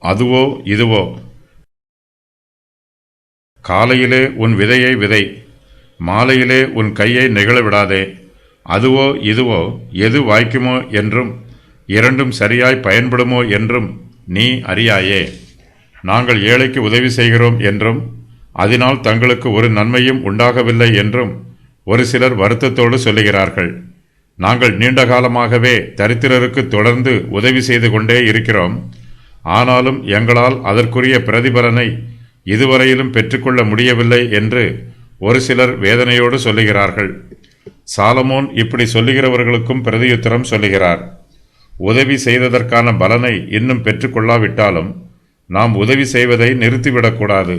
அதுவோ இதுவோ. காலையிலே உன் விதையை விதை, மாலையிலே உன் கையை நெகிழ விடாதே. அதுவோ இதுவோ, எது வாய்க்குமோ என்றும் இரண்டும் சரியாய் பயன்படுமோ என்றும் நீ அறியாயே. நாங்கள் ஏழைக்கு உதவி செய்கிறோம் என்றும் அதனால் தங்களுக்கு ஒரு நன்மையும் உண்டாகவில்லை என்றும் ஒரு சிலர் வருத்தத்தோடு சொல்லுகிறார்கள். நாங்கள் நீண்ட காலமாகவே தரித்திரருக்கு தொடர்ந்து உதவி செய்து கொண்டே இருக்கிறோம். ஆனாலும் எங்களால் அதற்குரிய பிரதிபலனை இதுவரையிலும் பெற்றுக்கொள்ள முடியவில்லை என்று ஒரு சிலர் வேதனையோடு சொல்லுகிறார்கள். சாலமோன் இப்படி சொல்லுகிறவர்களுக்கும் பிரதியுத்தரம் சொல்லுகிறார். உதவி செய்ததற்கான பலனை இன்னும் பெற்றுக்கொள்ளாவிட்டாலும் நாம் உதவி செய்வதை நிறுத்திவிடக்கூடாது.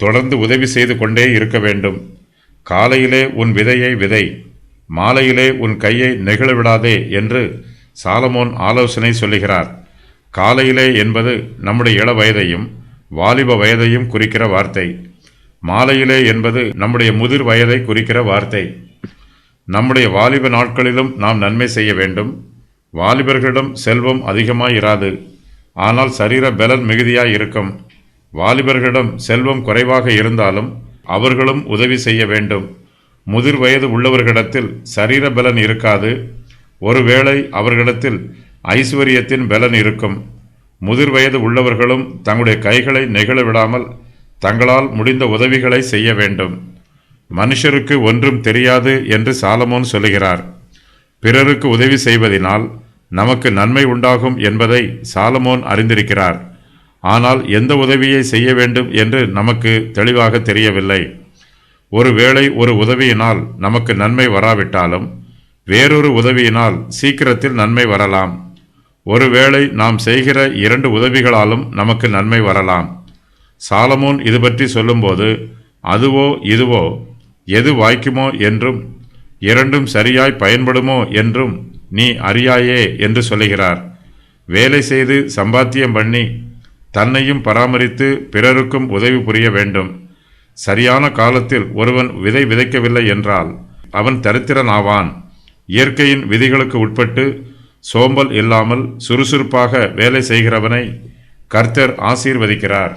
தொடர்ந்து உதவி செய்து கொண்டே இருக்க வேண்டும். காலையிலே உன் விதையை விதை, மாலையிலே உன் கையை நெகிழ விடாதே என்று சாலமோன் ஆலோசனை சொல்லுகிறார். காலையிலே என்பது நம்முடைய இள வயதையும் வாலிப வயதையும் குறிக்கிற வார்த்தை. மாலையிலே என்பது நம்முடைய முதிர் வயதை குறிக்கிற வார்த்தை. நம்முடைய வாலிப நாட்களிலும் நாம் நன்மை செய்ய வேண்டும். வாலிபர்களிடம் செல்வம் அதிகமாயிராது, ஆனால் சரீர பலன் மிகுதியாய் இருக்கும். வாலிபர்களிடம் செல்வம் குறைவாக இருந்தாலும் அவர்களும் உதவி செய்ய வேண்டும். முதிர் வயது உள்ளவர்களிடத்தில் சரீர பலன் இருக்காது. ஒருவேளை அவர்களிடத்தில் ஐஸ்வர்யத்தின் பலன் இருக்கும். முதிர் வயது உள்ளவர்களும் தங்களுடைய கைகளை நெகிழ விடாமல் தங்களால் முடிந்த உதவிகளை செய்ய வேண்டும். மனுஷருக்கு ஒன்றும் தெரியாது என்று சாலமோன் சொல்லுகிறார். பிறருக்கு உதவி செய்வதனால் நமக்கு நன்மை உண்டாகும் என்பதை சாலமோன் அறிந்திருக்கிறார். ஆனால் எந்த உதவியை செய்ய வேண்டும் என்று நமக்கு தெளிவாக தெரியவில்லை. ஒருவேளை ஒரு உதவியினால் நமக்கு நன்மை வராவிட்டாலும் வேறொரு உதவியினால் சீக்கிரத்தில் நன்மை வரலாம். ஒருவேளை நாம் செய்கிற 2 உதவிகளாலும் நமக்கு நன்மை வரலாம். சாலமோன் இது பற்றி சொல்லும்போது அதுவோ இதுவோ, எது வாய்க்குமோ என்றும் இரண்டும் சரியாய் பயன்படுமோ என்றும் நீ அறியாயே என்று சொல்லுகிறார். வேலை செய்து சம்பாத்தியம் பண்ணி தன்னையும் பராமரித்து பிறருக்கும் உதவி புரிய வேண்டும். சரியான காலத்தில் ஒருவன் விதை விதைக்கவில்லை என்றால் அவன் தரித்திரன் ஆவான். இயற்கையின் விதிகளுக்கு உட்பட்டு சோம்பல் இல்லாமல் சுறுசுறுப்பாக வேலை செய்கிறவனை கர்த்தர் ஆசீர்வதிக்கிறார்.